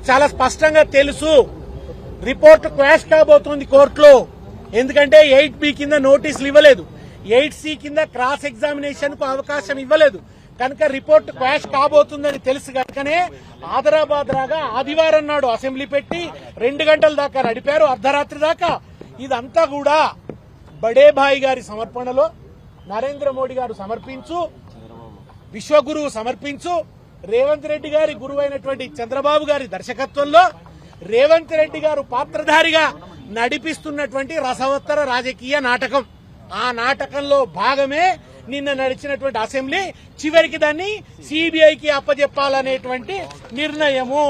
చాలా స్పష్టంగా తెలుసు రిపోర్ట్ క్వాష్ కాబోతుంది కోర్టులో. ఎందుకంటే 8B కింద నోటీసులు ఇవ్వలేదు, 8C కింద క్రాస్ ఎగ్జామినేషన్ కు అవకాశం ఇవ్వలేదు. కనుక రిపోర్ట్ క్వాష్ కాబోతుందని తెలుసు కనుకనే ఆదరాబాద్రాగా ఆదివారం నాడు అసెంబ్లీ పెట్టి 2 గంటల దాకా నడిపారు, అర్ధరాత్రి దాకా. ఇదంతా కూడా బడేభాయ్ గారి సమర్పణలో నరేంద్ర మోడీ గారు సమర్పించు, విశ్వగురువు సమర్పించు, రేవంత్ రెడ్డి గారి గురువైనటువంటి చంద్రబాబు గారి దర్శకత్వంలో రేవంత్ రెడ్డి గారు పాత్రధారిగా నడిపిస్తున్నటువంటి రసవత్తర రాజకీయ నాటకం. ఆ నాటకంలో భాగమే నిన్న నడిచినటువంటి అసెంబ్లీ. చివరికి దాన్ని సిబిఐకి అప్పజెప్పాలనేటువంటి నిర్ణయము.